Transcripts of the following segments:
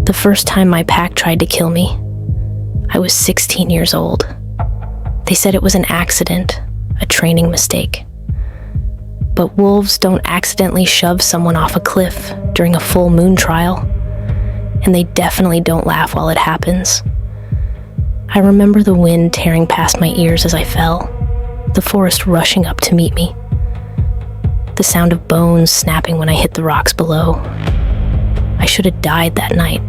The first time my pack tried to kill me, I was 16 years old. They said it was an accident, a training mistake. But wolves don't accidentally shove someone off a cliff during a full moon trial, and they definitely don't laugh while it happens. I remember the wind tearing past my ears as I fell, the forest rushing up to meet me, the sound of bones snapping when I hit the rocks below. I should have died that night.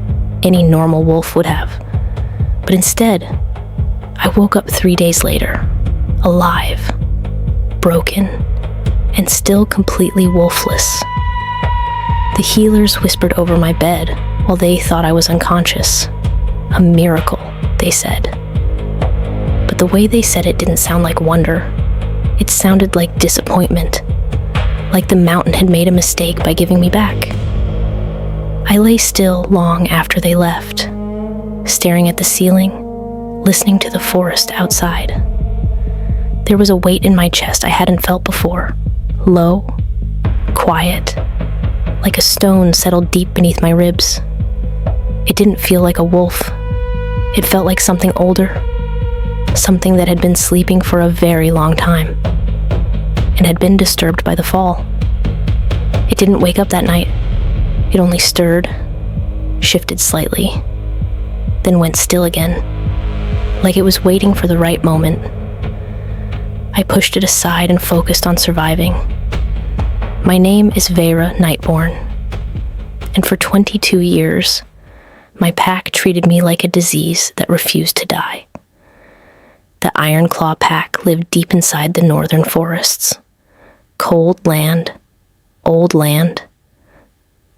Any normal wolf would have. But instead, I woke up 3 days later, alive, broken, and still completely wolfless. The healers whispered over my bed while they thought I was unconscious. A miracle, they said. But the way they said it didn't sound like wonder. It sounded like disappointment, like the mountain had made a mistake by giving me back. I lay still long after they left, staring at the ceiling, listening to the forest outside. There was a weight in my chest I hadn't felt before, low, quiet, like a stone settled deep beneath my ribs. It didn't feel like a wolf. It felt like something older, something that had been sleeping for a very long time, and had been disturbed by the fall. It didn't wake up that night. It only stirred, shifted slightly, then went still again, like it was waiting for the right moment. I pushed it aside and focused on surviving. My name is Veyra Nightborn, and for 22 years, my pack treated me like a disease that refused to die. The Ironclaw pack lived deep inside the northern forests. Cold land, old land,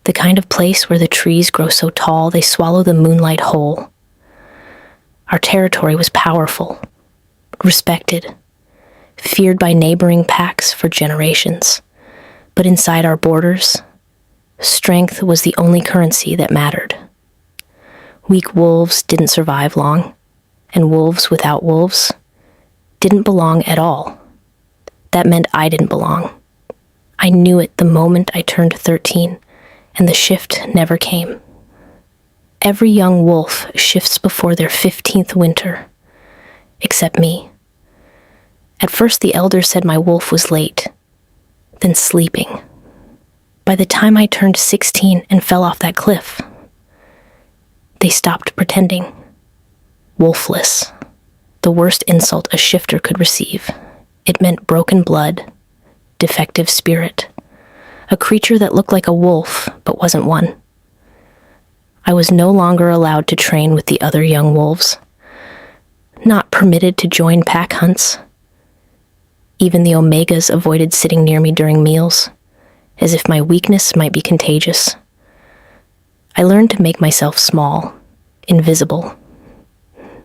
the kind of place where the trees grow so tall they swallow the moonlight whole. Our territory was powerful, respected, feared by neighboring packs for generations. But inside our borders, strength was the only currency that mattered. Weak wolves didn't survive long, and wolves without wolves didn't belong at all. That meant I didn't belong. I knew it the moment I turned 13, and the shift never came. Every young wolf shifts before their 15th winter, except me. At first, the elders said my wolf was late, then sleeping. By the time I turned 16 and fell off that cliff, they stopped pretending. Wolfless, the worst insult a shifter could receive. It meant broken blood, defective spirit, a creature that looked like a wolf but wasn't one. I was no longer allowed to train with the other young wolves, not permitted to join pack hunts. Even the Omegas avoided sitting near me during meals, as if my weakness might be contagious. I learned to make myself small, invisible.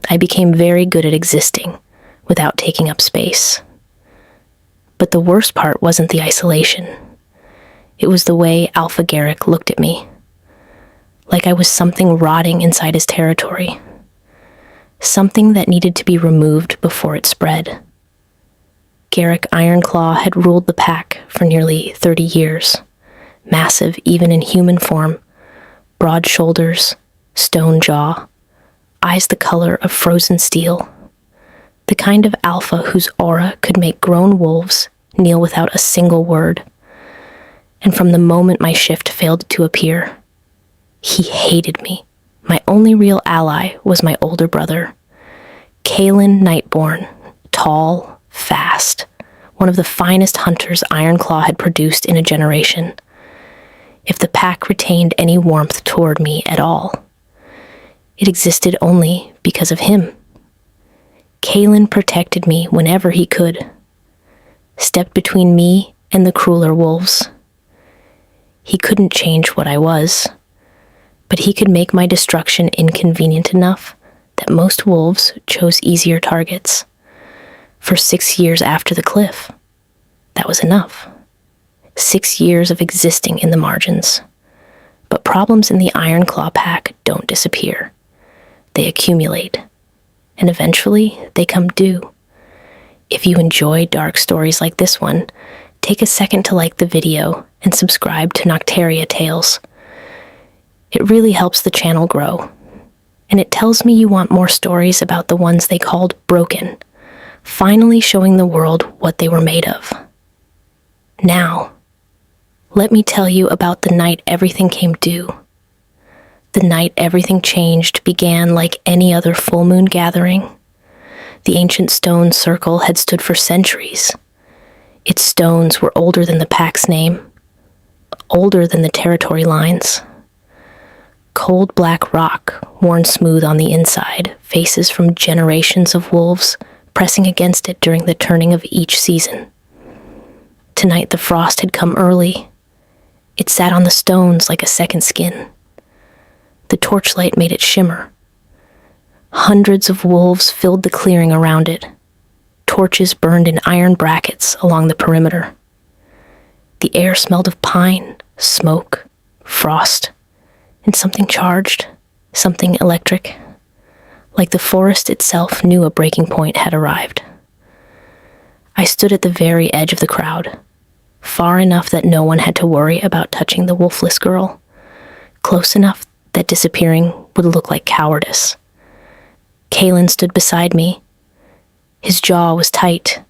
I became very good at existing without taking up space. But the worst part wasn't the isolation. It was the way Alpha Garrick looked at me, like I was something rotting inside his territory, something that needed to be removed before it spread. Garrick Ironclaw had ruled the pack for nearly 30 years, massive even in human form, broad shoulders, stone jaw, eyes the color of frozen steel, the kind of alpha whose aura could make grown wolves kneel without a single word. And from the moment my shift failed to appear, he hated me. My only real ally was my older brother, Veyra Nightborn, tall, fast, one of the finest hunters Ironclaw had produced in a generation. If the pack retained any warmth toward me at all, it existed only because of him. Veyra protected me whenever he could, stepped between me and the crueler wolves. He couldn't change what I was, but he could make my destruction inconvenient enough that most wolves chose easier targets. For 6 years after the cliff, that was enough. 6 years of existing in the margins. But problems in the Ironclaw pack don't disappear. They accumulate, and eventually they come due. If you enjoy dark stories like this one, take a second to like the video and subscribe to Noctaria Tales. It It really helps the channel grow. And it tells me you want more stories about the ones they called broken, finally showing the world what they were made of. Now, let me tell you about the night everything came due. The night everything changed began like any other full moon gathering. The ancient stone circle had stood for centuries. Its stones were older than the pack's name, older than the territory lines. Cold black rock, worn smooth on the inside, faces from generations of wolves pressing against it during the turning of each season. Tonight the frost had come early. It sat on the stones like a second skin. The torchlight made it shimmer. Hundreds of wolves filled the clearing around it. Torches burned in iron brackets along the perimeter. The air smelled of pine, smoke, frost, and something charged, something electric, like the forest itself knew a breaking point had arrived. I stood at the very edge of the crowd, far enough that no one had to worry about touching the wolfless girl, close enough that disappearing would look like cowardice. Kalen stood beside me. His jaw was tight,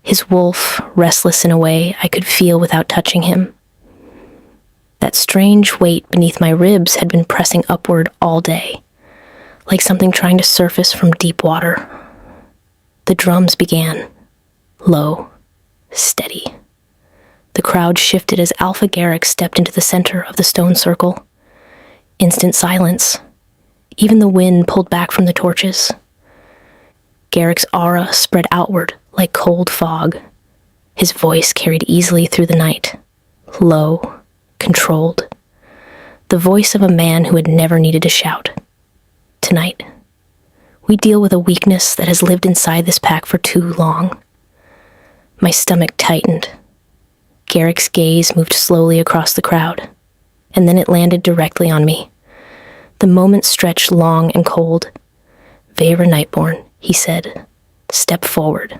his wolf restless in a way I could feel without touching him. That strange weight beneath my ribs had been pressing upward all day, like something trying to surface from deep water. The drums began, low, steady. The crowd shifted as Alpha Garrick stepped into the center of the stone circle. Instant silence. Even the wind pulled back from the torches. Garrick's aura spread outward like cold fog. His voice carried easily through the night, low, controlled. The voice of a man who had never needed to shout. Tonight, we deal with a weakness that has lived inside this pack for too long. My stomach tightened. Garrick's gaze moved slowly across the crowd, and then it landed directly on me. The moment stretched long and cold. "Veyra Nightborn," he said. "Step forward."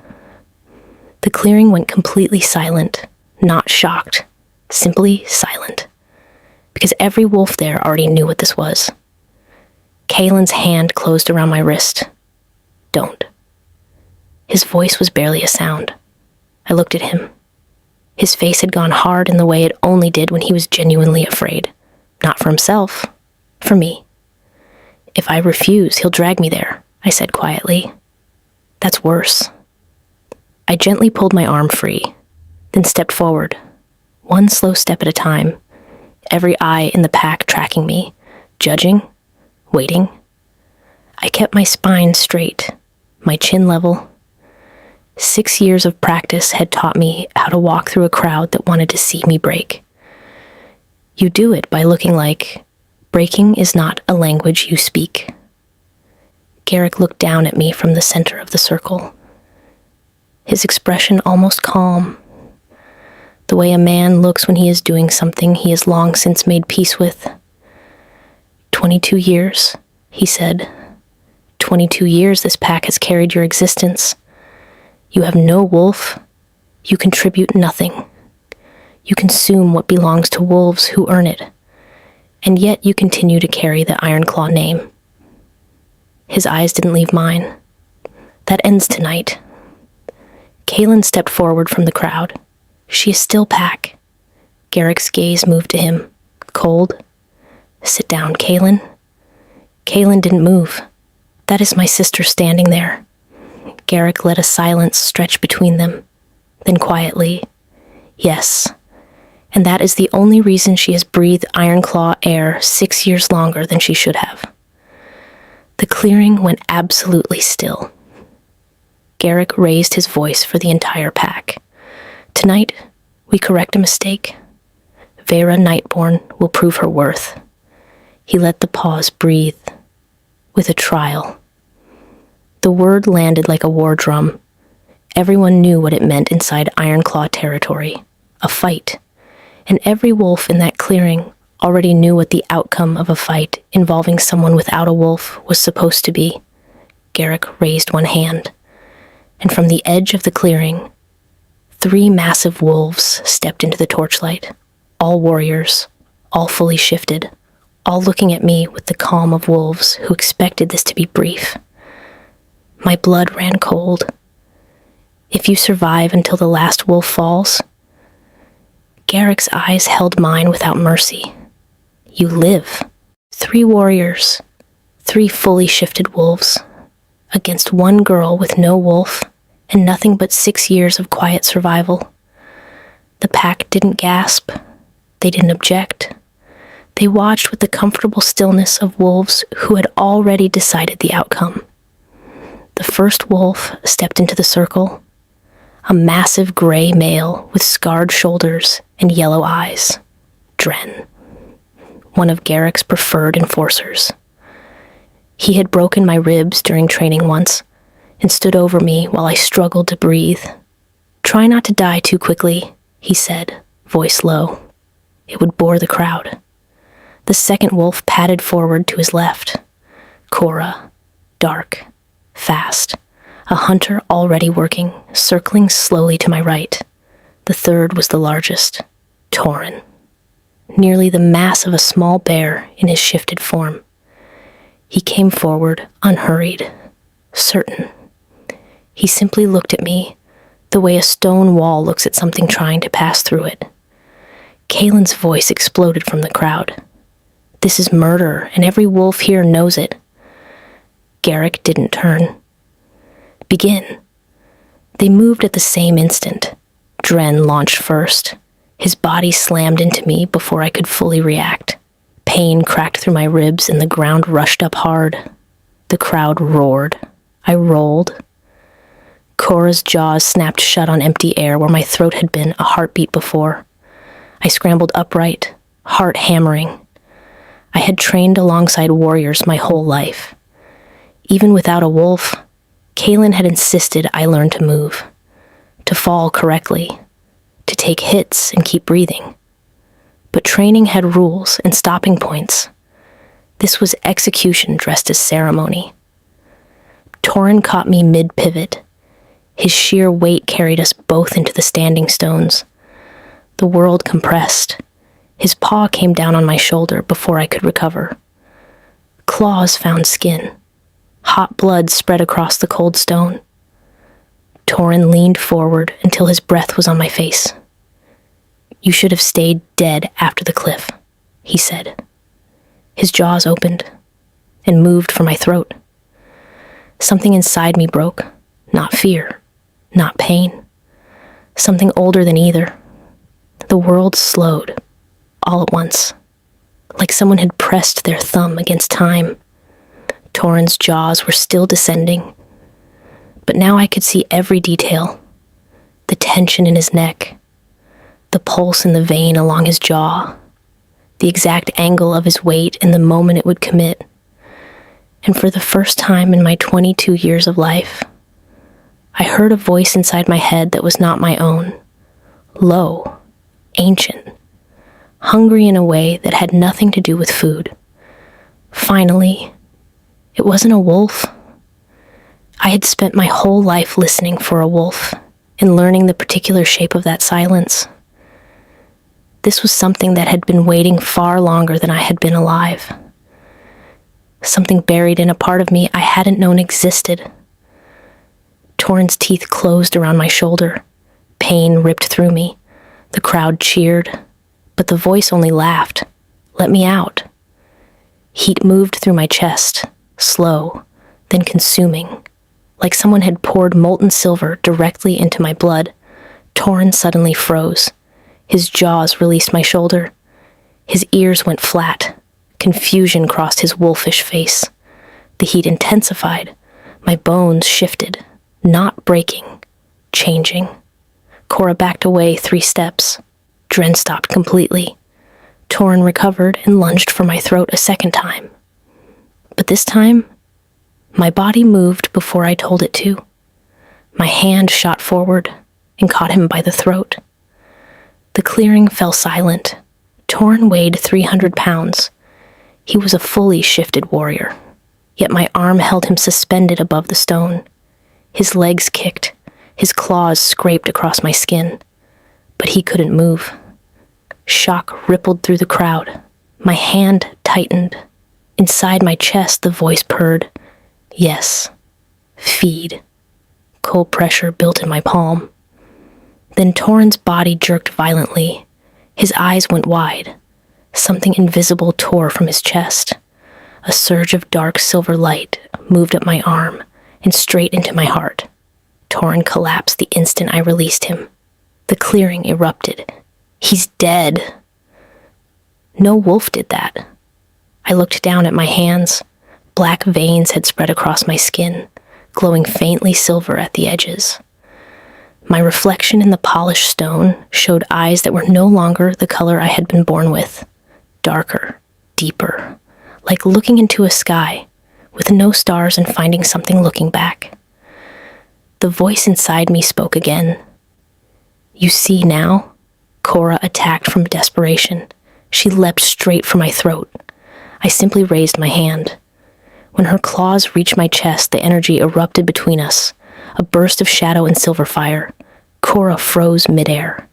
The clearing went completely silent, not shocked, simply silent, because every wolf there already knew what this was. Kalen's hand closed around my wrist. "Don't." His voice was barely a sound. I looked at him. His face had gone hard in the way it only did when he was genuinely afraid. Not for himself, for me. "If I refuse, he'll drag me there," I said quietly. "That's worse." I gently pulled my arm free, then stepped forward, one slow step at a time, every eye in the pack tracking me, judging, waiting. I kept my spine straight, my chin level. 6 years of practice had taught me how to walk through a crowd that wanted to see me break. You do it by looking like breaking is not a language you speak. Garrick looked down at me from the center of the circle, his expression almost calm, the way a man looks when he is doing something he has long since made peace with. 22 years, he said. 22 years this pack has carried your existence. You have no wolf. You contribute nothing. You consume what belongs to wolves who earn it. And yet you continue to carry the Ironclaw name. His eyes didn't leave mine. That ends tonight. Kalen stepped forward from the crowd. She is still pack. Garrick's gaze moved to him, cold. "Sit down, Kalen." Kalen didn't move. "That is my sister standing there." Garrick let a silence stretch between them. Then quietly, "Yes. And that is the only reason she has breathed Ironclaw air 6 years longer than she should have." The clearing went absolutely still. Garrick raised his voice for the entire pack. "Tonight, we correct a mistake. Veyra Nightborn will prove her worth." He let the pause breathe. "With a trial." The word landed like a war drum. Everyone knew what it meant inside Ironclaw territory. A fight. And every wolf in that clearing already knew what the outcome of a fight involving someone without a wolf was supposed to be. Garrick raised one hand, and from the edge of the clearing, 3 massive wolves stepped into the torchlight, all warriors, all fully shifted, all looking at me with the calm of wolves who expected this to be brief. My blood ran cold. If you survive until the last wolf falls, Garrick's eyes held mine without mercy. You live. 3 warriors, 3 fully shifted wolves, against 1 girl with no wolf and nothing but 6 years of quiet survival. The pack didn't gasp. They didn't object. They watched with the comfortable stillness of wolves who had already decided the outcome. The first wolf stepped into the circle, a massive gray male with scarred shoulders and yellow eyes, Dren, one of Garrick's preferred enforcers. He had broken my ribs during training once and stood over me while I struggled to breathe. "Try not to die too quickly," he said, voice low. It would bore the crowd. The second wolf padded forward to his left. Cora, dark, fast, a hunter already working, circling slowly to my right. The third was the largest, Torin, nearly the mass of a small bear in his shifted form. He came forward, unhurried, certain. He simply looked at me, the way a stone wall looks at something trying to pass through it. Kaylin's voice exploded from the crowd. "This is murder, and every wolf here knows it." Garrick didn't turn. "Begin." They moved at the same instant. Dren launched first. His body slammed into me before I could fully react. Pain cracked through my ribs and the ground rushed up hard. The crowd roared. I rolled. Cora's jaws snapped shut on empty air where my throat had been a heartbeat before. I scrambled upright, heart hammering. I had trained alongside warriors my whole life. Even without a wolf, Kaylin had insisted I learn to move, to fall correctly, to take hits and keep breathing. But training had rules and stopping points. This was execution dressed as ceremony. Torin caught me mid-pivot. His sheer weight carried us both into the standing stones. The world compressed. His paw came down on my shoulder before I could recover. Claws found skin. Hot blood spread across the cold stone. Torin leaned forward until his breath was on my face. "You should have stayed dead after the cliff," he said. His jaws opened and moved for my throat. Something inside me broke, not fear, not pain. Something older than either. The world slowed, all at once, like someone had pressed their thumb against time. Torin's jaws were still descending, but now I could see every detail. The tension in his neck, the pulse in the vein along his jaw, the exact angle of his weight and the moment it would commit. And for the first time in my 22 years of life, I heard a voice inside my head that was not my own, low, ancient, hungry in a way that had nothing to do with food. Finally, it wasn't a wolf. I had spent my whole life listening for a wolf and learning the particular shape of that silence. This was something that had been waiting far longer than I had been alive. Something buried in a part of me I hadn't known existed. Torin's teeth closed around my shoulder. Pain ripped through me. The crowd cheered, but the voice only laughed. Let me out. Heat moved through my chest, slow, then consuming. Like someone had poured molten silver directly into my blood. Torin suddenly froze. His jaws released my shoulder. His ears went flat. Confusion crossed his wolfish face. The heat intensified. My bones shifted, not breaking, changing. Cora backed away 3 steps. Dren stopped completely. Torin recovered and lunged for my throat a second time. But this time, my body moved before I told it to. My hand shot forward and caught him by the throat. The clearing fell silent. Torin weighed 300 pounds. He was a fully shifted warrior, yet my arm held him suspended above the stone. His legs kicked, his claws scraped across my skin, but he couldn't move. Shock rippled through the crowd. My hand tightened. Inside my chest, the voice purred, "Yes, feed." Cold pressure built in my palm. Then Torin's body jerked violently. His eyes went wide. Something invisible tore from his chest. A surge of dark silver light moved up my arm and straight into my heart. Torin collapsed the instant I released him. The clearing erupted. "He's dead." No wolf did that. I looked down at my hands. Black veins had spread across my skin, glowing faintly silver at the edges. My reflection in the polished stone showed eyes that were no longer the color I had been born with. Darker, deeper, like looking into a sky with no stars and finding something looking back. The voice inside me spoke again. "You see now?" Cora attacked from desperation. She leapt straight for my throat. I simply raised my hand. When her claws reached my chest, the energy erupted between us, a burst of shadow and silver fire. Cora froze midair,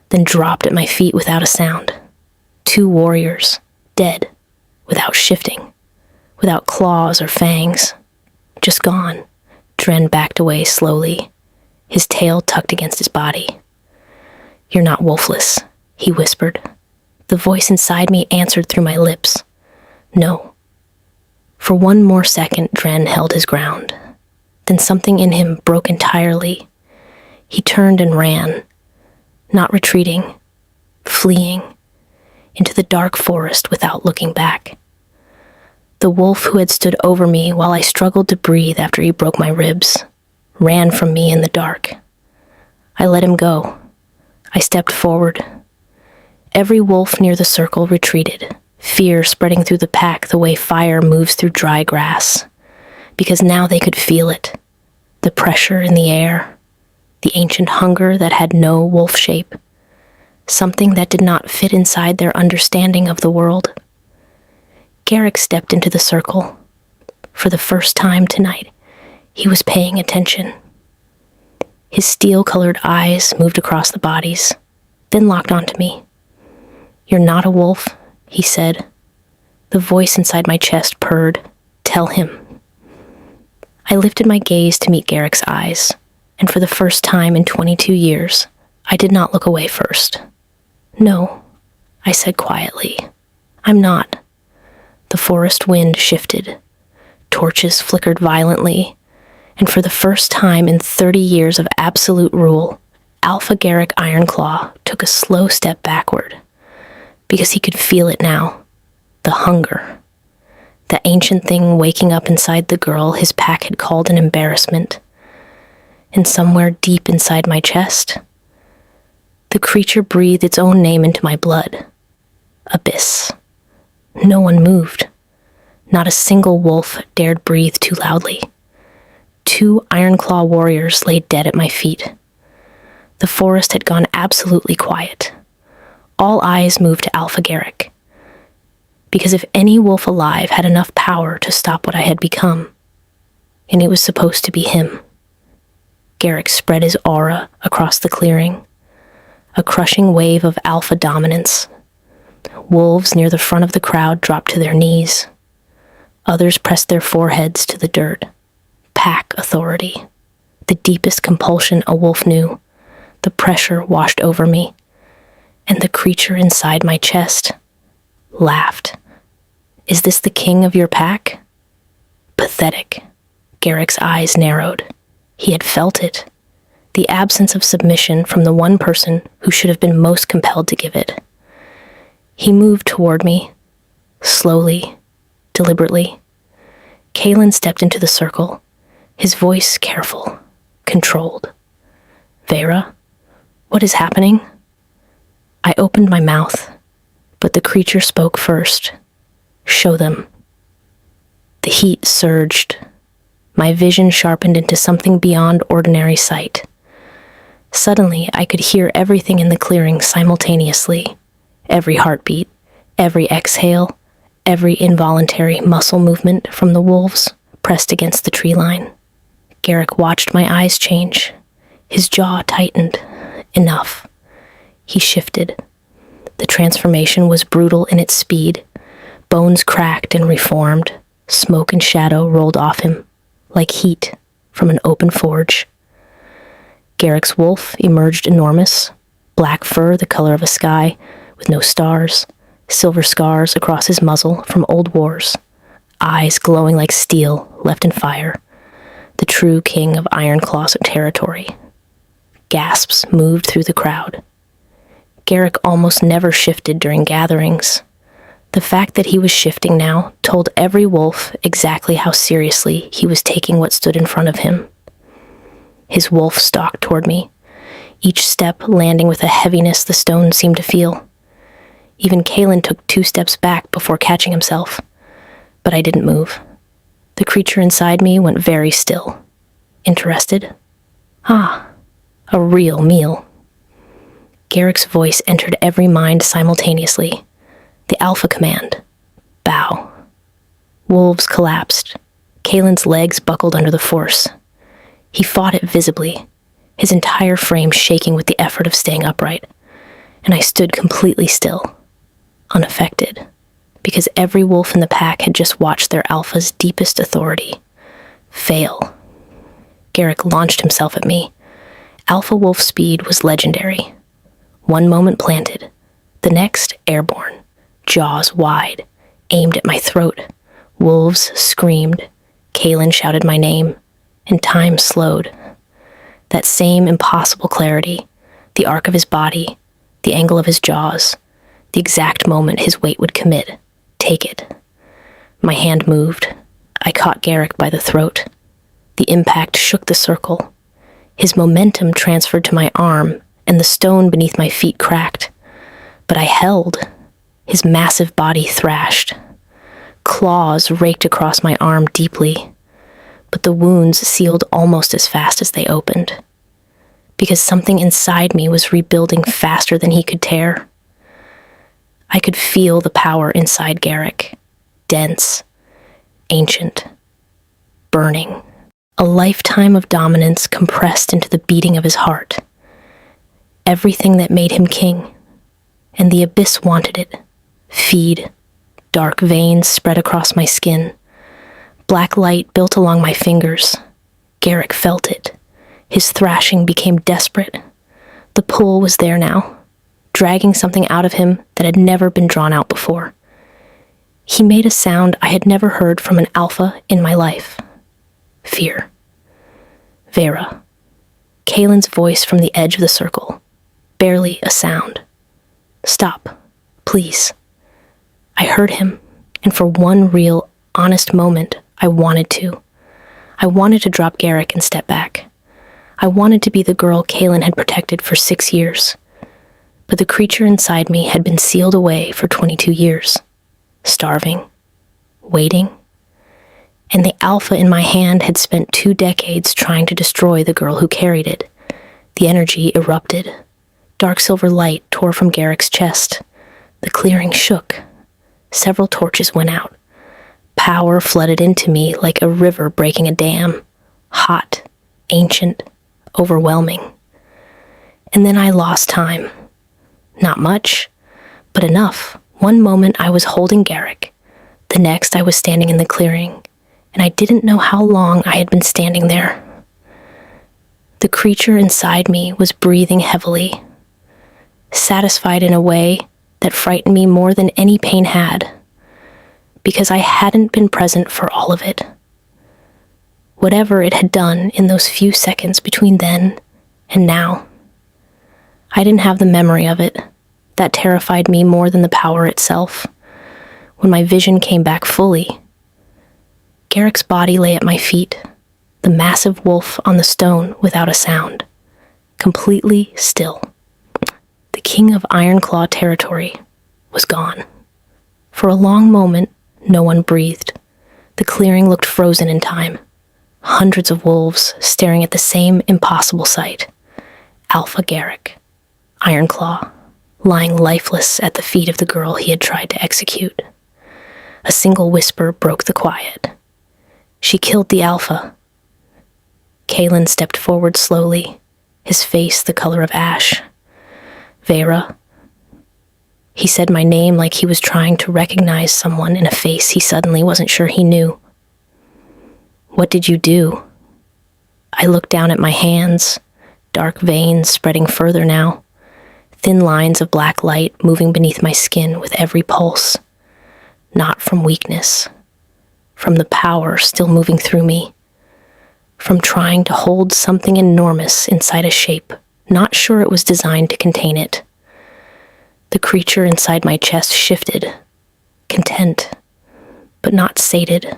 then dropped at my feet without a sound. 2 warriors, dead, without shifting, without claws or fangs, just gone. Dren backed away slowly, his tail tucked against his body. "You're not wolfless," he whispered. The voice inside me answered through my lips. "No." For one more second, Dren held his ground. Then something in him broke entirely. He turned and ran, not retreating, fleeing, into the dark forest without looking back. The wolf who had stood over me while I struggled to breathe after he broke my ribs ran from me in the dark. I let him go. I stepped forward. Every wolf near the circle retreated, fear spreading through the pack the way fire moves through dry grass, because now they could feel it, the pressure in the air, the ancient hunger that had no wolf shape, something that did not fit inside their understanding of the world. Garrick stepped into the circle. For the first time tonight, he was paying attention. His steel-colored eyes moved across the bodies, then locked onto me. "You're not a wolf," he said. The voice inside my chest purred, "Tell him." I lifted my gaze to meet Garrick's eyes, and for the first time in 22 years, I did not look away first. "No," I said quietly. "I'm not." The forest wind shifted. Torches flickered violently, and for the first time in 30 years of absolute rule, Alpha Garrick Ironclaw took a slow step backward, because he could feel it now. The hunger. The ancient thing waking up inside the girl his pack had called an embarrassment. And somewhere deep inside my chest, the creature breathed its own name into my blood. Abyss. No one moved. Not a single wolf dared breathe too loudly. 2 Ironclaw warriors lay dead at my feet. The forest had gone absolutely quiet. All eyes moved to Alpha Garrick. Because if any wolf alive had enough power to stop what I had become, and it was supposed to be him. Garrick spread his aura across the clearing, a crushing wave of alpha dominance. Wolves near the front of the crowd dropped to their knees. Others pressed their foreheads to the dirt. Pack authority. The deepest compulsion a wolf knew. The pressure washed over me, and the creature inside my chest laughed. "Is this the king of your pack?" Pathetic. Garrick's eyes narrowed. He had felt it. The absence of submission from the one person who should have been most compelled to give it. He moved toward me, slowly, deliberately. Kalen stepped into the circle, his voice careful, controlled. "Veyra, what is happening?" I opened my mouth, but the creature spoke first. "Show them." The heat surged. My vision sharpened into something beyond ordinary sight. Suddenly, I could hear everything in the clearing simultaneously. Every heartbeat, every exhale, every involuntary muscle movement from the wolves pressed against the tree line. Garrick watched my eyes change. His jaw tightened. Enough. He shifted. The transformation was brutal in its speed, Bones cracked and reformed, smoke and shadow rolled off him, like heat from an open forge. Garrick's wolf emerged enormous, black fur the color of a sky, with no stars, silver scars across his muzzle from old wars, eyes glowing like steel left in fire, the true king of Ironclaw territory. Gasps moved through the crowd. Garrick almost never shifted during gatherings. The fact that he was shifting now told every wolf exactly how seriously he was taking what stood in front of him. His wolf stalked toward me, each step landing with a heaviness the stone seemed to feel. Even Kaelin took 2 steps back before catching himself, but I didn't move. The creature inside me went very still. Interested? Ah, a real meal. Garrick's voice entered every mind simultaneously. The alpha command. Bow. Wolves collapsed. Kaelin's legs buckled under the force. He fought it visibly, his entire frame shaking with the effort of staying upright, and I stood completely still, unaffected, because every wolf in the pack had just watched their alpha's deepest authority fail. Garrick launched himself at me. Alpha wolf speed was legendary. One moment planted, the next airborne, jaws wide, aimed at my throat. Wolves screamed, Kaelin shouted my name, and time slowed. That same impossible clarity, the arc of his body, the angle of his jaws, the exact moment his weight would commit. Take it. My hand moved. I caught Garrick by the throat. The impact shook the circle. His momentum transferred to my arm, and the stone beneath my feet cracked. But I held. His massive body thrashed. Claws raked across my arm deeply, but the wounds sealed almost as fast as they opened, because something inside me was rebuilding faster than he could tear. I could feel the power inside Garrick, dense, ancient, burning. A lifetime of dominance compressed into the beating of his heart. Everything that made him king, and the abyss wanted it. Feed, dark veins spread across my skin. Black light built along my fingers. Garrick felt it. His thrashing became desperate. The pull was there now, dragging something out of him that had never been drawn out before. He made a sound I had never heard from an alpha in my life. Fear. Veyra. Kaelin's voice from the edge of the circle. Barely a sound. Stop, please. I heard him, and for one real, honest moment, I wanted to. I wanted to drop Garrick and step back. I wanted to be the girl Kaelin had protected for 6 years. But the creature inside me had been sealed away for 22 years. Starving. Waiting. And the alpha in my hand had spent 2 decades trying to destroy the girl who carried it. The energy erupted. Dark silver light tore from Garrick's chest. The clearing shook. Several torches went out. Power flooded into me like a river breaking a dam. Hot, ancient, overwhelming. And then I lost time. Not much, but enough. One moment I was holding Garrick. The next I was standing in the clearing, and I didn't know how long I had been standing there. The creature inside me was breathing heavily, satisfied in a way that frightened me more than any pain had, because I hadn't been present for all of it. Whatever it had done in those few seconds between then and now. I didn't have the memory of it. That terrified me more than the power itself. When my vision came back fully, Garrick's body lay at my feet, the massive wolf on the stone without a sound, completely still. The king of Ironclaw territory was gone. For a long moment, no one breathed. The clearing looked frozen in time. Hundreds of wolves staring at the same impossible sight. Alpha Garrick, Ironclaw, lying lifeless at the feet of the girl he had tried to execute. A single whisper broke the quiet. She killed the alpha. Kaelin stepped forward slowly, his face the color of ash. Veyra. He said my name like he was trying to recognize someone in a face he suddenly wasn't sure he knew. "What did you do?" I looked down at my hands, dark veins spreading further now, thin lines of black light moving beneath my skin with every pulse. Not from weakness, from the power still moving through me, from trying to hold something enormous inside a shape, not sure it was designed to contain it. The creature inside my chest shifted, content, but not sated.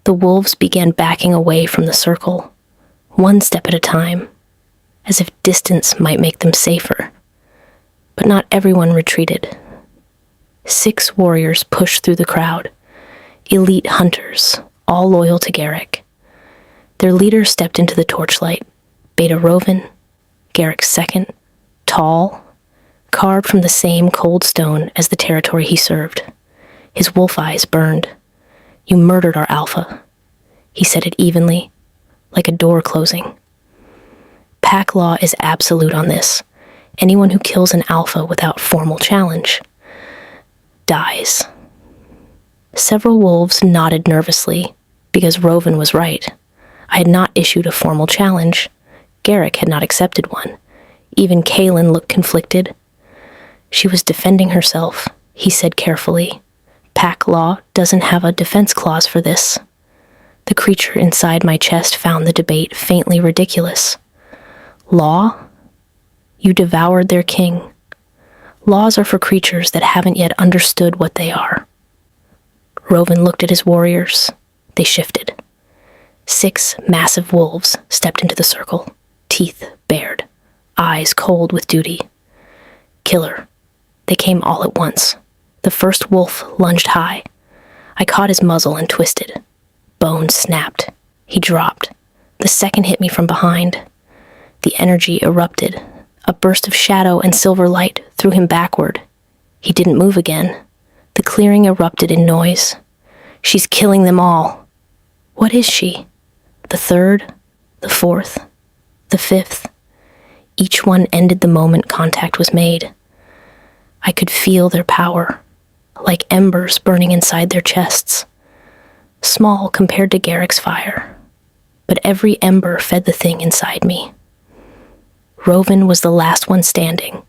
The wolves began backing away from the circle, one step at a time, as if distance might make them safer. But not everyone retreated. 6 warriors pushed through the crowd, elite hunters, all loyal to Garrick. Their leader stepped into the torchlight, Beta Roven, Garrick's second, tall, carved from the same cold stone as the territory he served. His wolf eyes burned. "You murdered our alpha." He said it evenly, like a door closing. Pack law is absolute on this. Anyone who kills an alpha without formal challenge dies. Several wolves nodded nervously, because Roven was right. I had not issued a formal challenge. Garrick had not accepted one. Even Kaelin looked conflicted. "She was defending herself," he said carefully. "Pack law doesn't have a defense clause for this." The creature inside my chest found the debate faintly ridiculous. "Law? You devoured their king. Laws are for creatures that haven't yet understood what they are." Roven looked at his warriors. They shifted. 6 massive wolves stepped into the circle, teeth bared, eyes cold with duty. Killer. They came all at once. The first wolf lunged high. I caught his muzzle and twisted. Bone snapped. He dropped. The second hit me from behind. The energy erupted. A burst of shadow and silver light threw him backward. He didn't move again. The clearing erupted in noise. "She's killing them all." What is she? The third? The fourth? The fifth? Each one ended the moment contact was made. I could feel their power, like embers burning inside their chests. Small compared to Garrick's fire, but every ember fed the thing inside me. Roven was the last one standing.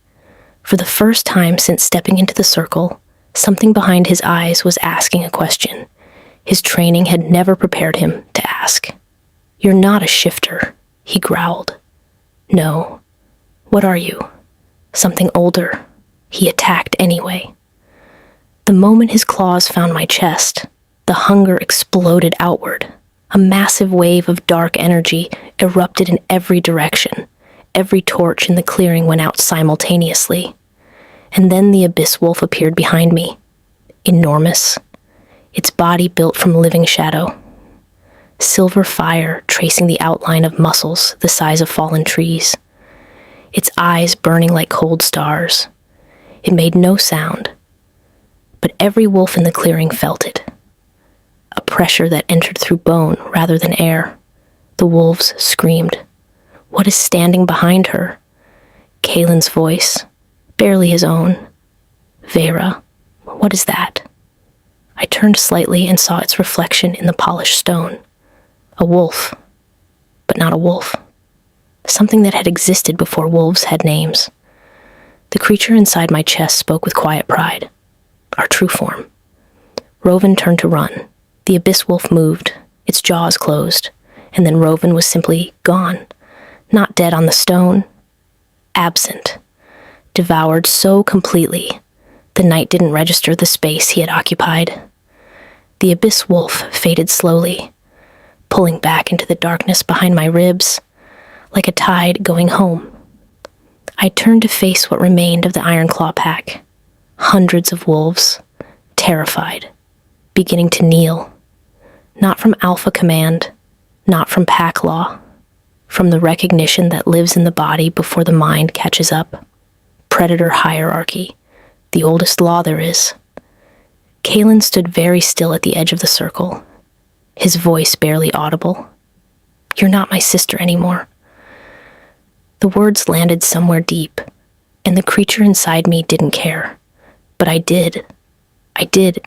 For the first time since stepping into the circle, something behind his eyes was asking a question. His training had never prepared him to ask. "You're not a shifter," he growled. "No. What are you?" "Something older." He attacked anyway. The moment his claws found my chest, the hunger exploded outward. A massive wave of dark energy erupted in every direction. Every torch in the clearing went out simultaneously. And then the abyss wolf appeared behind me. Enormous. Its body built from living shadow. Silver fire tracing the outline of muscles the size of fallen trees. Its eyes burning like cold stars. It made no sound, but every wolf in the clearing felt it. A pressure that entered through bone rather than air. The wolves screamed. "What is standing behind her?" Kaelin's voice, barely his own. "Veyra, what is that?" I turned slightly and saw its reflection in the polished stone. A wolf, but not a wolf. Something that had existed before wolves had names. The creature inside my chest spoke with quiet pride. Our true form. Roven turned to run. The abyss wolf moved, its jaws closed, and then Roven was simply gone. Not dead on the stone. Absent. Devoured so completely, the night didn't register the space he had occupied. The abyss wolf faded slowly, pulling back into the darkness behind my ribs, like a tide going home. I turned to face what remained of the Ironclaw pack. Hundreds of wolves, terrified, beginning to kneel. Not from Alpha Command, not from pack law, from the recognition that lives in the body before the mind catches up. Predator hierarchy, the oldest law there is. Kaelin stood very still at the edge of the circle, his voice barely audible. "You're not my sister anymore." The words landed somewhere deep, and the creature inside me didn't care. But I did. I did.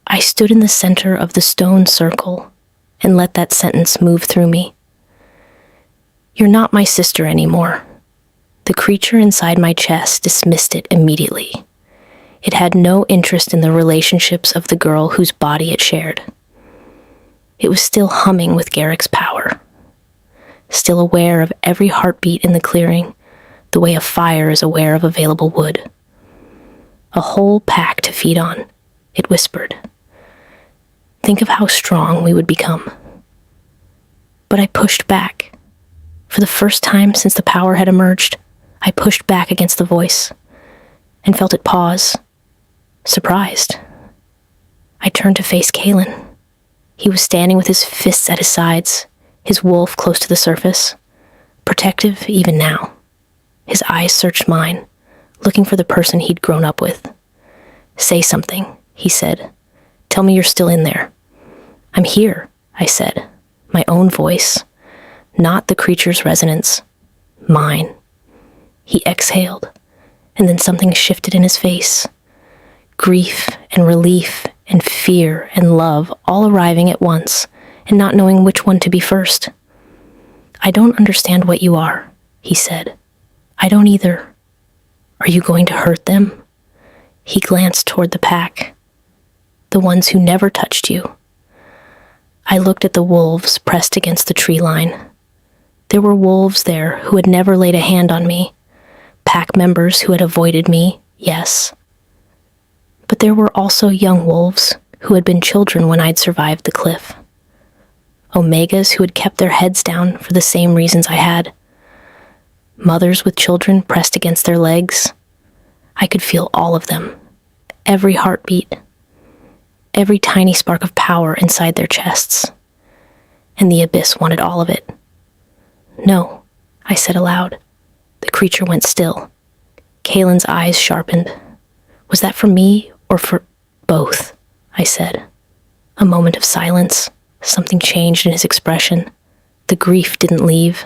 I stood in the center of the stone circle and let that sentence move through me. You're not my sister anymore. The creature inside my chest dismissed it immediately. It had no interest in the relationships of the girl whose body it shared. It was still humming with Garrick's power, still aware of every heartbeat in the clearing, the way a fire is aware of available wood. A whole pack to feed on, it whispered. Think of how strong we would become. But I pushed back. For the first time since the power had emerged, I pushed back against the voice and felt it pause, surprised. I turned to face Kalen. He was standing with his fists at his sides, his wolf close to the surface, protective even now. His eyes searched mine, looking for the person he'd grown up with. Say something, he said. Tell me you're still in there. I'm here, I said, my own voice, not the creature's resonance, mine. He exhaled, and then something shifted in his face. Grief and relief and fear and love all arriving at once, and not knowing which one to be first. I don't understand what you are, he said. I don't either. Are you going to hurt them? He glanced toward the pack, the ones who never touched you. I looked at the wolves pressed against the tree line. There were wolves there who had never laid a hand on me, pack members who had avoided me, yes. But there were also young wolves who had been children when I'd survived the cliff. Omegas who had kept their heads down for the same reasons I had. Mothers with children pressed against their legs. I could feel all of them, every heartbeat, every tiny spark of power inside their chests. And the abyss wanted all of it. No, I said aloud. The creature went still. Kalen's eyes sharpened. Was that for me or for both? I said. A moment of silence. Something changed in his expression. The grief didn't leave,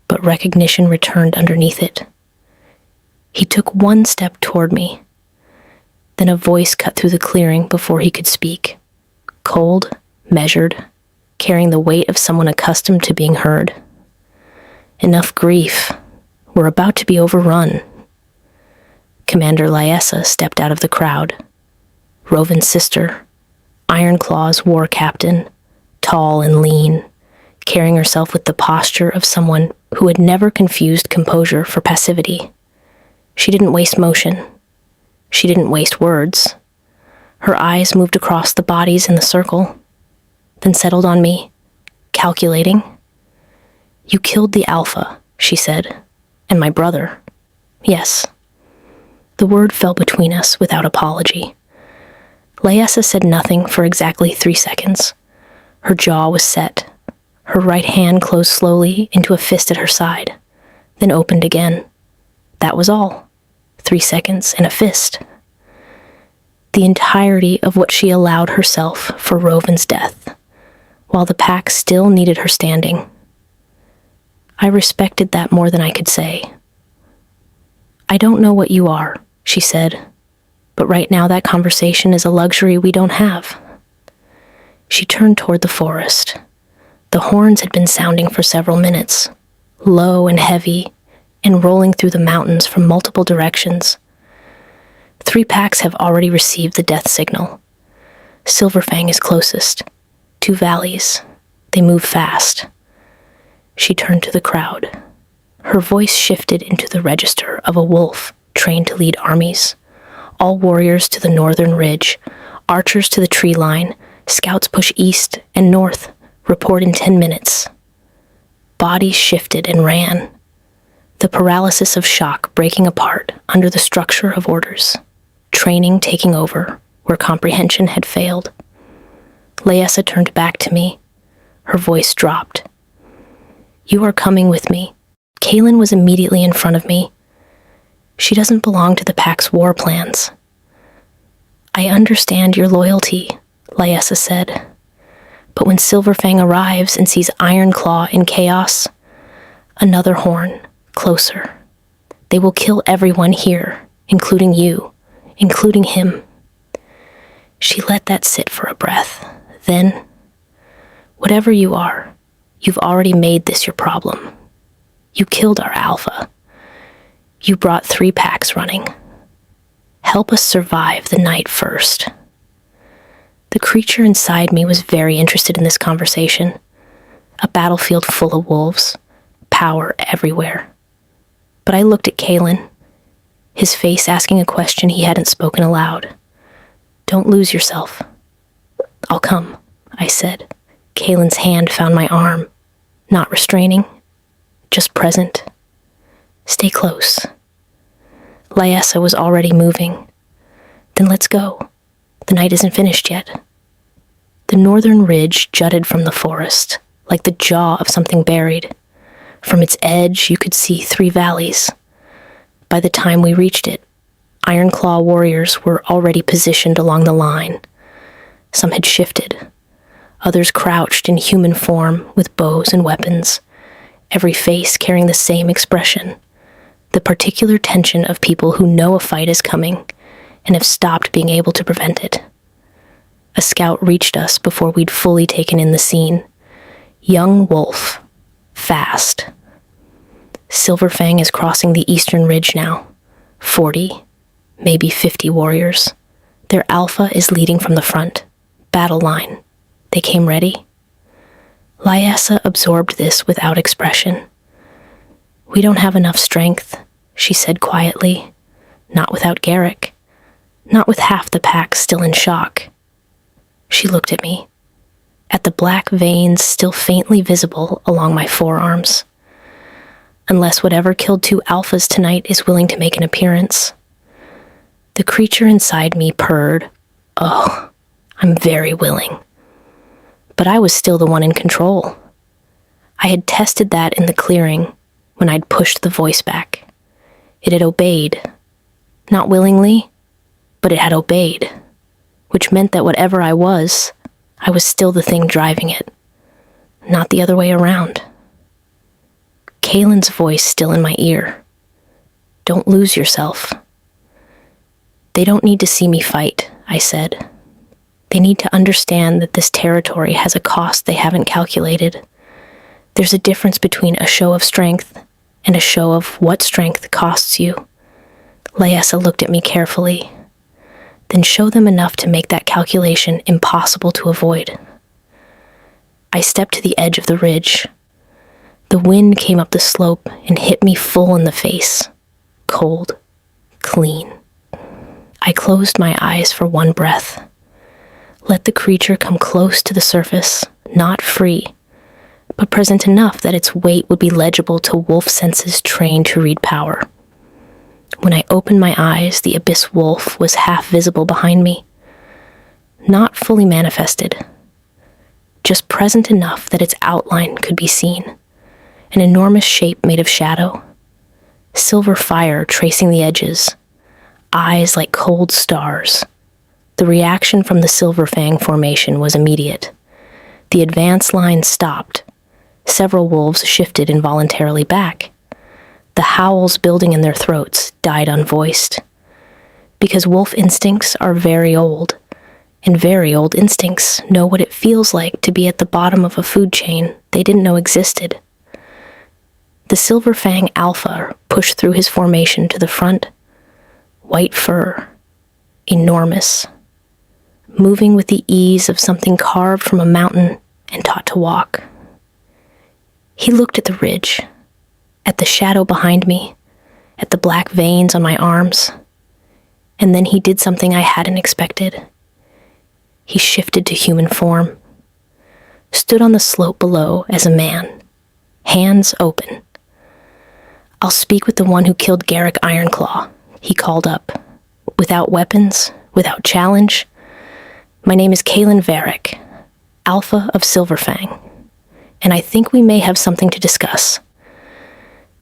but recognition returned underneath it. He took one step toward me. Then a voice cut through the clearing before he could speak. Cold, measured, carrying the weight of someone accustomed to being heard. Enough grief. We're about to be overrun. Commander Lyessa stepped out of the crowd. Rovin's sister, Ironclaw's war captain, tall and lean, carrying herself with the posture of someone who had never confused composure for passivity. She didn't waste motion. She didn't waste words. Her eyes moved across the bodies in the circle, then settled on me, calculating. You killed the Alpha, she said, and my brother. Yes. The word fell between us without apology. Lyessa said nothing for exactly 3 seconds. Her jaw was set. Her right hand closed slowly into a fist at her side, then opened again. That was all. 3 seconds and a fist. The entirety of what she allowed herself for Rovin's death, while the pack still needed her standing. I respected that more than I could say. I don't know what you are, she said, but right now that conversation is a luxury we don't have. She turned toward the forest. The horns had been sounding for several minutes, low and heavy, and rolling through the mountains from multiple directions. 3 packs have already received the death signal. Silverfang is closest. 2 valleys. They move fast. She turned to the crowd. Her voice shifted into the register of a wolf trained to lead armies. All warriors to the northern ridge, archers to the tree line, scouts push east and north, report in 10 minutes. Bodies shifted and ran. The paralysis of shock breaking apart under the structure of orders. Training taking over where comprehension had failed. Lyessa turned back to me. Her voice dropped. You are coming with me. Kalen was immediately in front of me. She doesn't belong to the pack's war plans. I understand your loyalty, Lyessa said. But when Silverfang arrives and sees Ironclaw in chaos, another horn, closer. They will kill everyone here, including you. including him. She let that sit for a breath. Then, whatever you are, you've already made this your problem. You killed our alpha. You brought 3 packs running. Help us survive the night first. The creature inside me was very interested in this conversation. A battlefield full of wolves, power everywhere. But I looked at Kalen, his face asking a question he hadn't spoken aloud. Don't lose yourself. I'll come, I said. Kalen's hand found my arm, not restraining, just present. Stay close. Lyessa was already moving. Then let's go. The night isn't finished yet. The northern ridge jutted from the forest, like the jaw of something buried. From its edge, you could see 3 valleys. By the time we reached it, Ironclaw warriors were already positioned along the line. Some had shifted. Others crouched in human form with bows and weapons, every face carrying the same expression, the particular tension of people who know a fight is coming and have stopped being able to prevent it. A scout reached us before we'd fully taken in the scene. Young wolf. Fast. Silverfang is crossing the eastern ridge now. 40, maybe 50 warriors. Their alpha is leading from the front. Battle line. They came ready. Lyessa absorbed this without expression. We don't have enough strength, she said quietly. Not without Garrick. Not with half the pack still in shock. She looked at me, at the black veins still faintly visible along my forearms. Unless whatever killed 2 alphas tonight is willing to make an appearance. The creature inside me purred. Oh, I'm very willing. But I was still the one in control. I had tested that in the clearing when I'd pushed the voice back. It had obeyed. Not willingly, but it had obeyed, which meant that whatever I was still the thing driving it, not the other way around. Kalen's voice still in my ear. Don't lose yourself. They don't need to see me fight, I said. They need to understand that this territory has a cost they haven't calculated. There's a difference between a show of strength and a show of what strength costs you. Lyessa looked at me carefully. Then show them enough to make that calculation impossible to avoid. I stepped to the edge of the ridge. The wind came up the slope and hit me full in the face. Cold. Clean. I closed my eyes for one breath. Let the creature come close to the surface, not free, but present enough that its weight would be legible to wolf senses trained to read power. When I opened my eyes, the abyss wolf was half visible behind me. Not fully manifested. Just present enough that its outline could be seen. An enormous shape made of shadow. Silver fire tracing the edges. Eyes like cold stars. The reaction from the Silverfang formation was immediate. The advance line stopped. Several wolves shifted involuntarily back. The howls building in their throats died unvoiced. Because wolf instincts are very old, and very old instincts know what it feels like to be at the bottom of a food chain they didn't know existed. The Silverfang Alpha pushed through his formation to the front. White fur, enormous, moving with the ease of something carved from a mountain and taught to walk. He looked at the ridge, at the shadow behind me, at the black veins on my arms, and then he did something I hadn't expected. He shifted to human form, stood on the slope below as a man, hands open. I'll speak with the one who killed Garrick Ironclaw, he called up. Without weapons, without challenge. My name is Kalen Varric, Alpha of Silverfang, and I think we may have something to discuss.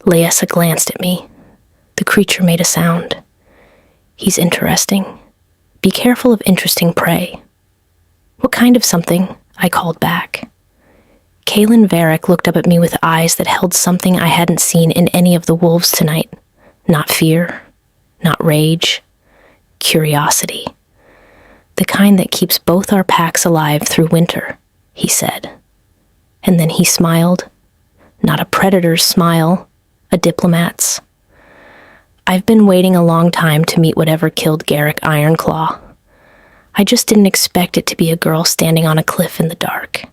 Lyessa glanced at me. The creature made a sound. He's interesting. Be careful of interesting prey. What kind of something? I called back. Kalen Varric looked up at me with eyes that held something I hadn't seen in any of the wolves tonight. Not fear, not rage, Curiosity. The kind that keeps both our packs alive through winter, he said. And then he smiled. Not a predator's smile, a diplomat's. I've been waiting a long time to meet whatever killed Garrick Ironclaw. I just didn't expect it to be a girl standing on a cliff in the dark.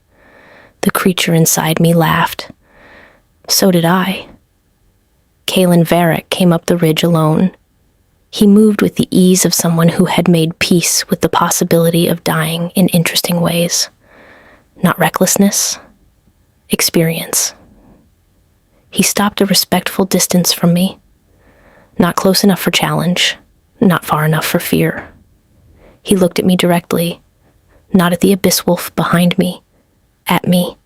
The creature inside me laughed. So did I. Kalen Varric came up the ridge alone. He moved with the ease of someone who had made peace with the possibility of dying in interesting ways. Not recklessness, experience. He stopped a respectful distance from me. Not close enough for challenge, not far enough for fear. He looked at me directly, not at the abyss wolf behind me, at me.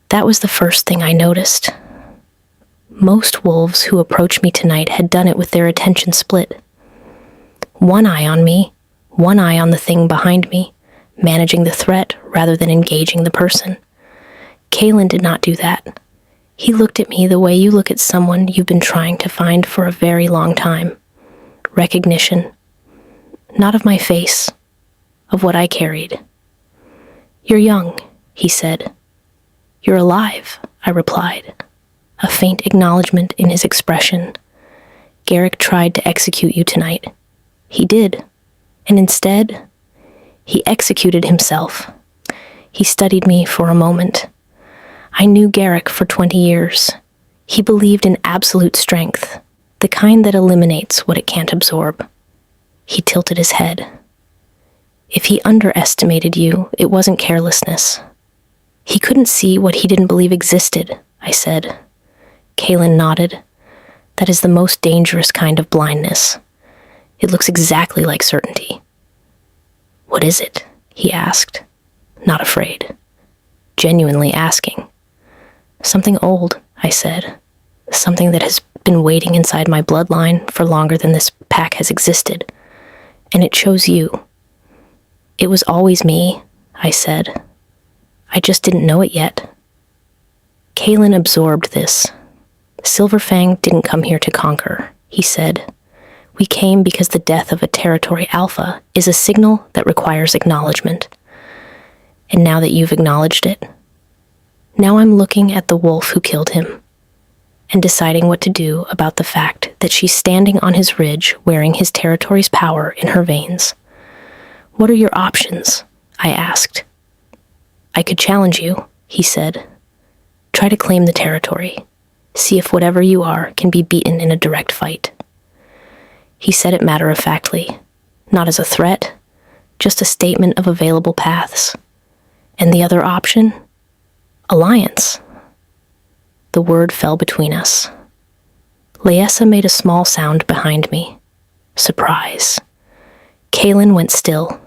That was the first thing I noticed. Most wolves who approached me tonight had done it with their attention split. One eye on me, one eye on the thing behind me, managing the threat rather than engaging the person. Kalen did not do that. He looked at me the way you look at someone you've been trying to find for a very long time. Recognition. Not of my face, of what I carried. You're young, he said. You're alive, I replied. A faint acknowledgement in his expression. Garrick tried to execute you tonight. He did. And instead, he executed himself. He studied me for a moment. I knew Garrick for 20 years. He believed in absolute strength, the kind that eliminates what it can't absorb. He tilted his head. If he underestimated you, it wasn't carelessness. He couldn't see what he didn't believe existed, I said. Kalen nodded. That is the most dangerous kind of blindness. It looks exactly like certainty. What is it? He asked, not afraid. Genuinely asking. Something old, I said. Something that has been waiting inside my bloodline for longer than this pack has existed. And it chose you. It was always me, I said. I just didn't know it yet. Kalen absorbed this. Silverfang didn't come here to conquer, he said. We came because the death of a territory alpha is a signal that requires acknowledgement. And now that you've acknowledged it, now I'm looking at the wolf who killed him and deciding what to do about the fact that she's standing on his ridge wearing his territory's power in her veins. What are your options? I asked. I could challenge you, he said. Try to claim the territory. See if whatever you are can be beaten in a direct fight. He said it matter-of-factly, not as a threat, just a statement of available paths. And the other option? Alliance. The word fell between us. Laessa made a small sound behind me. Surprise. Kalen went still.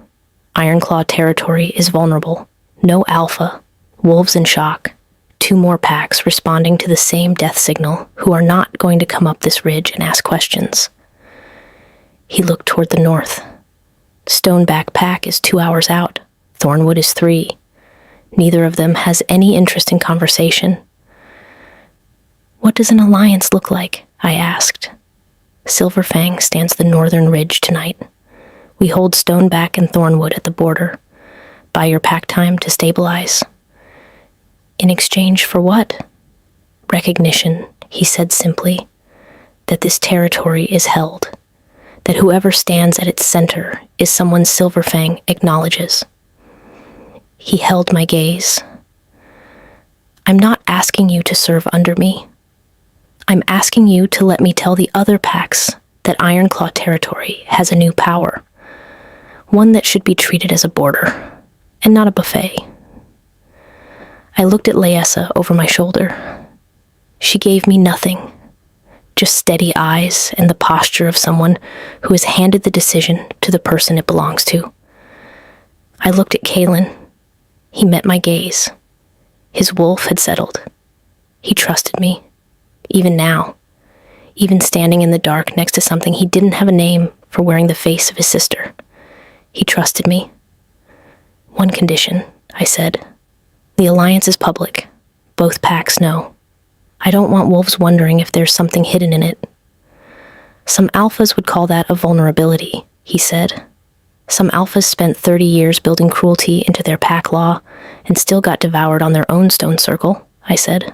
Ironclaw territory is vulnerable. No alpha. Wolves in shock. 2 more packs responding to the same death signal who are not going to come up this ridge and ask questions. He looked toward the north. Stoneback Pack is 2 hours out. Thornwood is 3. Neither of them has any interest in conversation. What does an alliance look like? I asked. Silverfang stands the northern ridge tonight. We hold Stoneback and Thornwood at the border. Buy your pack time to stabilize. In exchange for what? Recognition, he said simply. That this territory is held. That whoever stands at its center is someone Silverfang acknowledges. He held my gaze. I'm not asking you to serve under me. I'm asking you to let me tell the other packs that Ironclaw territory has a new power. One that should be treated as a border, and not a buffet. I looked at Laessa over my shoulder. She gave me nothing, just steady eyes and the posture of someone who has handed the decision to the person it belongs to. I looked at Kalen. He met my gaze. His wolf had settled. He trusted me, even now, even standing in the dark next to something he didn't have a name for wearing the face of his sister. He trusted me. One condition, I said. The alliance is public. Both packs know. I don't want wolves wondering if there's something hidden in it. Some alphas would call that a vulnerability, he said. Some alphas spent 30 years building cruelty into their pack law and still got devoured on their own stone circle, I said.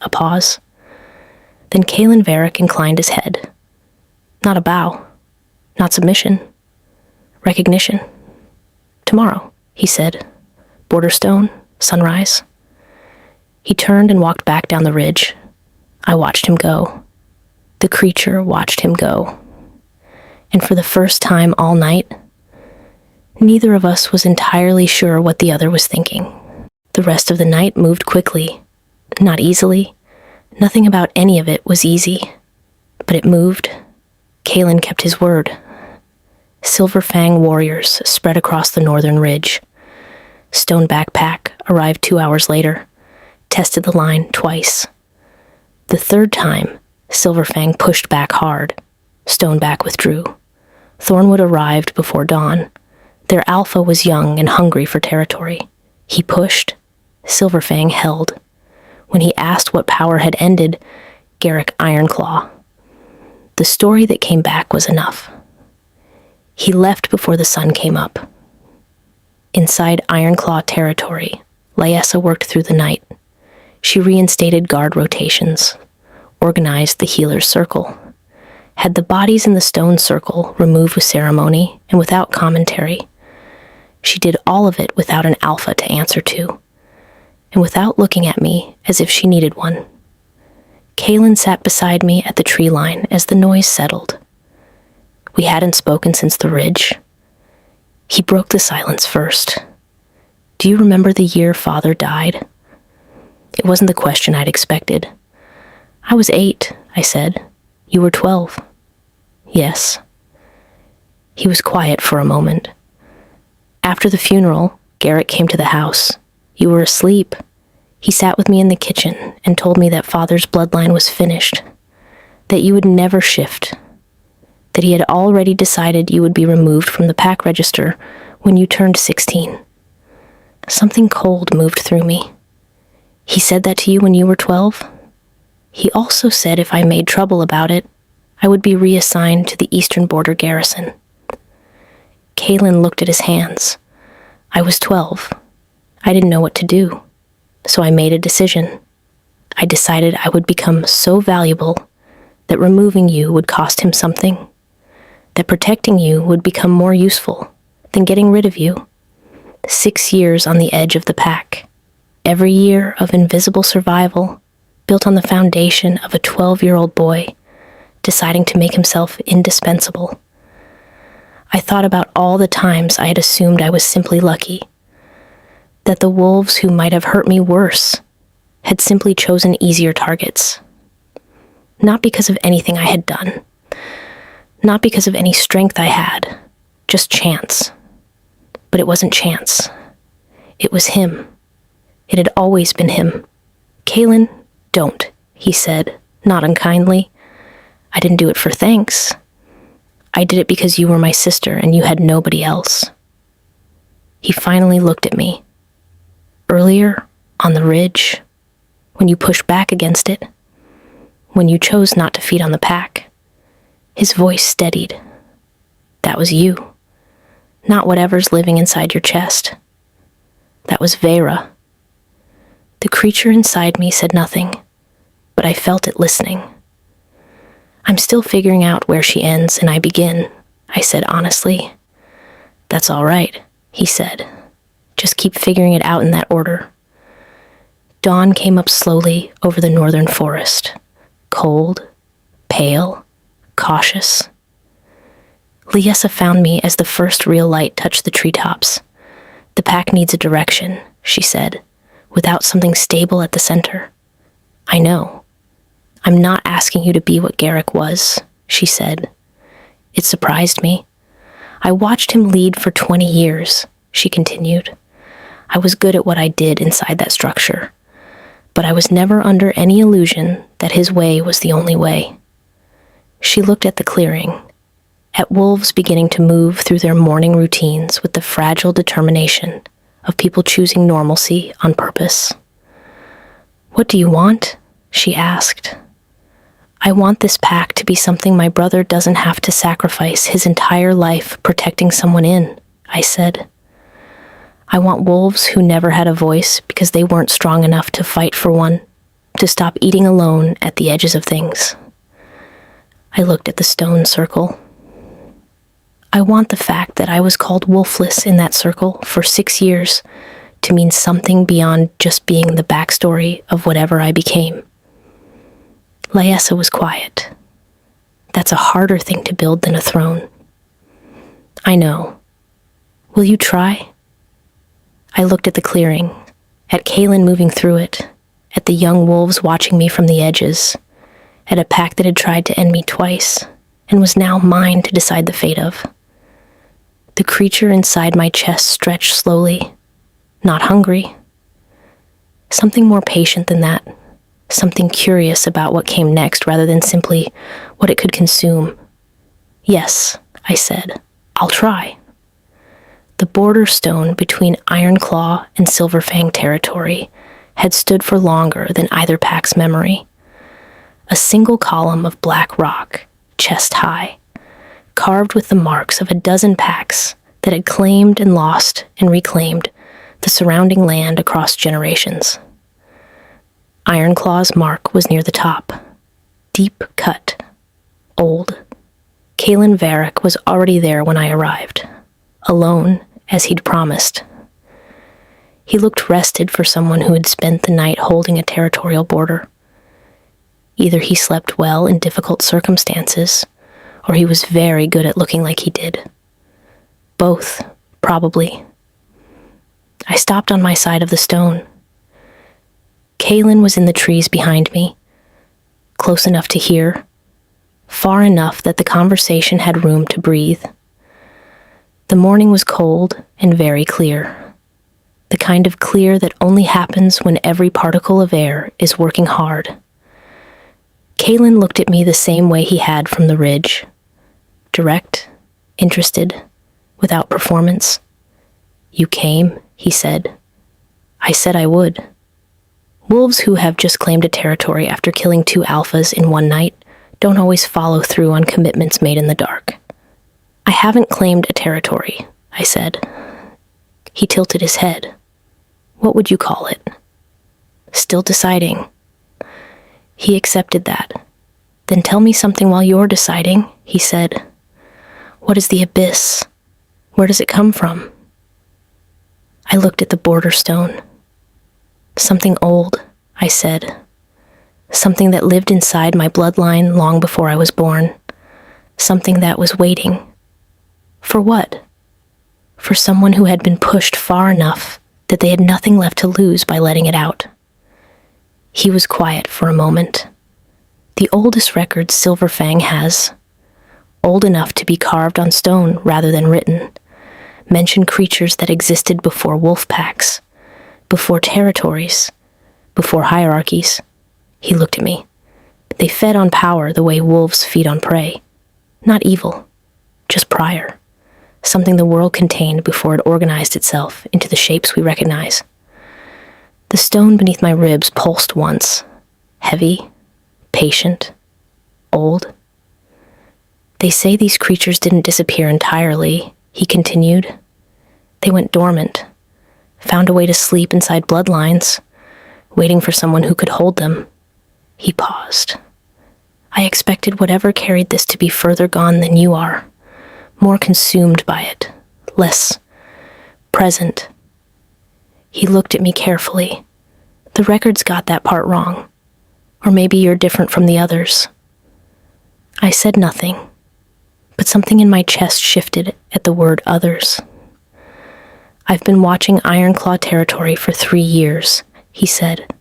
A pause. Then Kalen Varric inclined his head. Not a bow. Not submission. Recognition. Tomorrow, he said. Borderstone, sunrise. He turned and walked back down the ridge. I watched him go. The creature watched him go. And for the first time all night, neither of us was entirely sure what the other was thinking. The rest of the night moved quickly. Not easily. Nothing about any of it was easy. But it moved. Kalen kept his word. Silver Fang warriors spread across the northern ridge. Stone Backpack arrived 2 hours later, tested the line twice. The third time, Silver Fang pushed back hard. Stoneback withdrew. Thornwood arrived before dawn. Their alpha was young and hungry for territory. He pushed. Silver Fang held. When he asked what power had ended, Garrick Ironclaw. The story that came back was enough. He left before the sun came up. Inside Ironclaw territory, Lyessa worked through the night. She reinstated guard rotations, organized the healer's circle, had the bodies in the stone circle removed with ceremony and without commentary. She did all of it without an alpha to answer to, and without looking at me as if she needed one. Kalen sat beside me at the tree line as the noise settled. We hadn't spoken since the ridge. He broke the silence first. Do you remember the year Father died? It wasn't the question I'd expected. I was 8, I said. You were 12. Yes. He was quiet for a moment. After the funeral, Garrett came to the house. You were asleep. He sat with me in the kitchen and told me that Father's bloodline was finished, that you would never shift, that he had already decided you would be removed from the pack register when you turned 16. Something cold moved through me. He said that to you when you were 12? He also said if I made trouble about it, I would be reassigned to the eastern border garrison. Kalen looked at his hands. I was 12. I didn't know what to do, so I made a decision. I decided I would become so valuable that removing you would cost him something, that protecting you would become more useful than getting rid of you. 6 years on the edge of the pack. Every year of invisible survival built on the foundation of a 12-year-old boy deciding to make himself indispensable. I thought about all the times I had assumed I was simply lucky, that the wolves who might have hurt me worse had simply chosen easier targets. Not because of anything I had done, not because of any strength I had, just chance. But it wasn't chance. It was him. It had always been him. Kalen, don't, he said, not unkindly. I didn't do it for thanks. I did it because you were my sister and you had nobody else. He finally looked at me. Earlier, on the ridge, when you pushed back against it, when you chose not to feed on the pack, his voice steadied. That was you, not whatever's living inside your chest. That was Veyra. The creature inside me said nothing, but I felt it listening. I'm still figuring out where she ends and I begin, I said honestly. That's all right, he said. Just keep figuring it out in that order. Dawn came up slowly over the northern forest, cold, pale, cautious. Lyessa found me as the first real light touched the treetops. The pack needs a direction, she said, without something stable at the center. I know. I'm not asking you to be what Garrick was, she said. It surprised me. I watched him lead for 20 years, she continued. I was good at what I did inside that structure, but I was never under any illusion that his way was the only way. She looked at the clearing, at wolves beginning to move through their morning routines with the fragile determination of people choosing normalcy on purpose. What do you want? She asked. I want this pack to be something my brother doesn't have to sacrifice his entire life protecting someone in, I said. I want wolves who never had a voice because they weren't strong enough to fight for one, to stop eating alone at the edges of things. I looked at the stone circle. I want the fact that I was called wolfless in that circle for 6 years to mean something beyond just being the backstory of whatever I became. Laessa was quiet. That's a harder thing to build than a throne. I know. Will you try? I looked at the clearing, at Kaelin moving through it, at the young wolves watching me from the edges, at a pack that had tried to end me twice and was now mine to decide the fate of. The creature inside my chest stretched slowly, not hungry. Something more patient than that, something curious about what came next rather than simply what it could consume. Yes, I said, I'll try. The border stone between Ironclaw and Silverfang territory had stood for longer than either pack's memory. A single column of black rock, chest high, carved with the marks of a dozen packs that had claimed and lost and reclaimed the surrounding land across generations. Ironclaw's mark was near the top, deep cut, old. Kaelin Varric was already there when I arrived, alone as he'd promised. He looked rested for someone who had spent the night holding a territorial border. Either he slept well in difficult circumstances, or he was very good at looking like he did. Both, probably. I stopped on my side of the stone. Kaelin was in the trees behind me, close enough to hear, far enough that the conversation had room to breathe. The morning was cold and very clear, the kind of clear that only happens when every particle of air is working hard. Kaelin looked at me the same way he had from the ridge, direct, interested, without performance. You came, he said. I said I would. Wolves who have just claimed a territory after killing 2 alphas in one night don't always follow through on commitments made in the dark. I haven't claimed a territory, I said. He tilted his head. What would you call it? Still deciding. He accepted that. Then tell me something while you're deciding, he said. What is the abyss? Where does it come from? I looked at the border stone. Something old, I said. Something that lived inside my bloodline long before I was born. Something that was waiting. For what? For someone who had been pushed far enough that they had nothing left to lose by letting it out. He was quiet for a moment. The oldest record Silverfang has, old enough to be carved on stone rather than written, mention creatures that existed before wolf packs, before territories, before hierarchies. He looked at me. They fed on power the way wolves feed on prey. Not evil, just prior. Something the world contained before it organized itself into the shapes we recognize. The stone beneath my ribs pulsed once, heavy, patient, old. They say these creatures didn't disappear entirely, he continued. They went dormant, found a way to sleep inside bloodlines, waiting for someone who could hold them. He paused. I expected whatever carried this to be further gone than you are, more consumed by it, less present. He looked at me carefully. The records got that part wrong. Or maybe you're different from the others. I said nothing, but something in my chest shifted at the word others. I've been watching Ironclaw territory for 3 years, he said,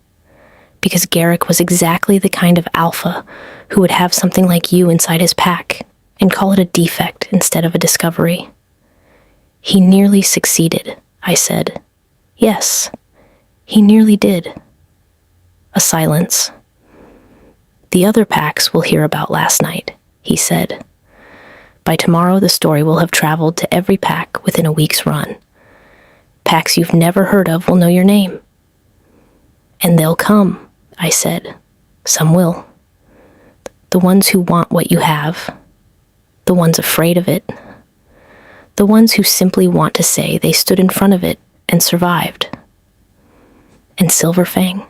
because Garrick was exactly the kind of alpha who would have something like you inside his pack and call it a defect instead of a discovery. He nearly succeeded, I said. Yes, he nearly did. A silence. The other packs will hear about last night, he said. By tomorrow, the story will have traveled to every pack within a week's run. Packs you've never heard of will know your name. And they'll come, I said. Some will. The ones who want what you have. The ones afraid of it. The ones who simply want to say they stood in front of it and survived. And Silverfang?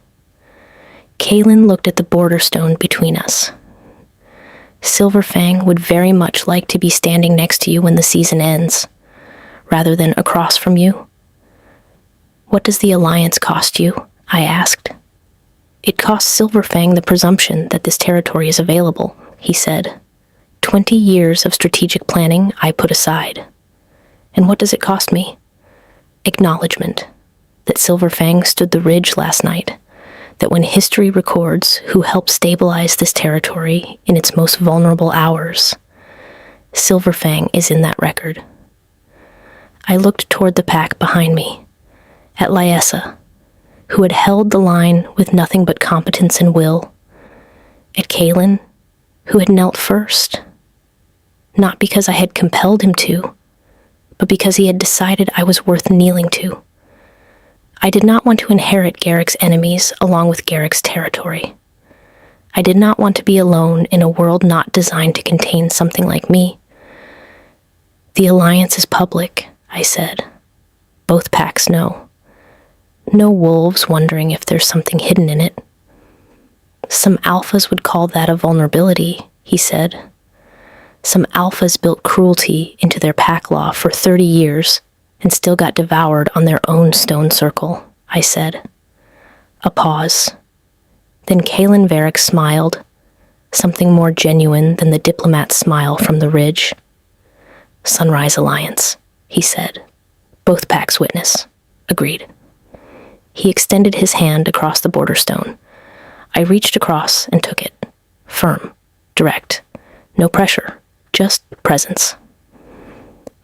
Kaelin looked at the border stone between us. Silverfang would very much like to be standing next to you when the season ends, rather than across from you. What does the Alliance cost you? I asked. It costs Silverfang the presumption that this territory is available, he said. 20 years of strategic planning I put aside. And what does it cost me? Acknowledgement that Silverfang stood the ridge last night, that when history records who helped stabilize this territory in its most vulnerable hours, Silverfang is in that record. I looked toward the pack behind me, at Lyessa, who had held the line with nothing but competence and will, at Kaelin, who had knelt first, not because I had compelled him to, but because he had decided I was worth kneeling to. I did not want to inherit Garrick's enemies along with Garrick's territory. I did not want to be alone in a world not designed to contain something like me. The Alliance is public, I said. Both packs know. No wolves wondering if there's something hidden in it. Some alphas would call that a vulnerability, he said. Some alphas built cruelty into their pack law for 30 years and still got devoured on their own stone circle, I said. A pause. Then Kaelin Varric smiled, something more genuine than the diplomat's smile from the ridge. Sunrise Alliance, he said. Both packs witness. Agreed. He extended his hand across the border stone. I reached across and took it. Firm. Direct. No pressure. Just presence.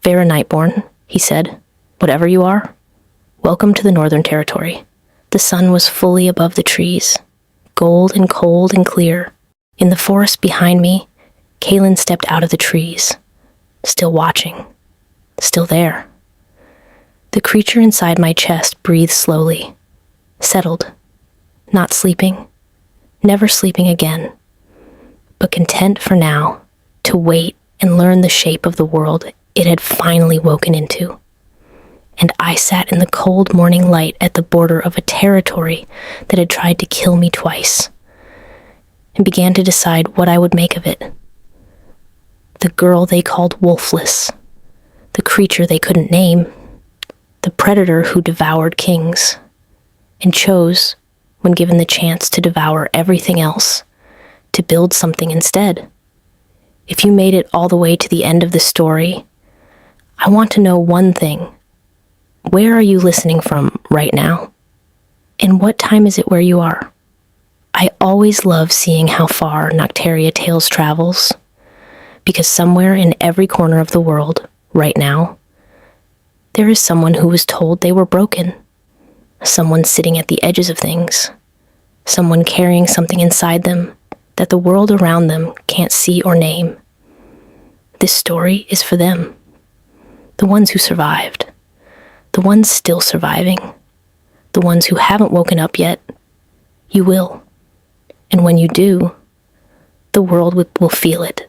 Veyra Nightborn, he said. Whatever you are, welcome to the Northern Territory. The sun was fully above the trees, gold and cold and clear. In the forest behind me, Kaelin stepped out of the trees, still watching, still there. The creature inside my chest breathed slowly, settled, not sleeping, never sleeping again, but content for now to wait and learn the shape of the world it had finally woken into. And I sat in the cold morning light at the border of a territory that had tried to kill me twice, and began to decide what I would make of it. The girl they called wolfless, the creature they couldn't name, the predator who devoured kings, and chose, when given the chance to devour everything else, to build something instead. If you made it all the way to the end of the story, I want to know one thing. Where are you listening from right now? And what time is it where you are? I always love seeing how far Nocteria Tales travels, because somewhere in every corner of the world, right now, there is someone who was told they were broken, someone sitting at the edges of things, someone carrying something inside them that the world around them can't see or name. This story is for them, the ones who survived. The ones still surviving, the ones who haven't woken up yet. You will. And when you do, the world will feel it.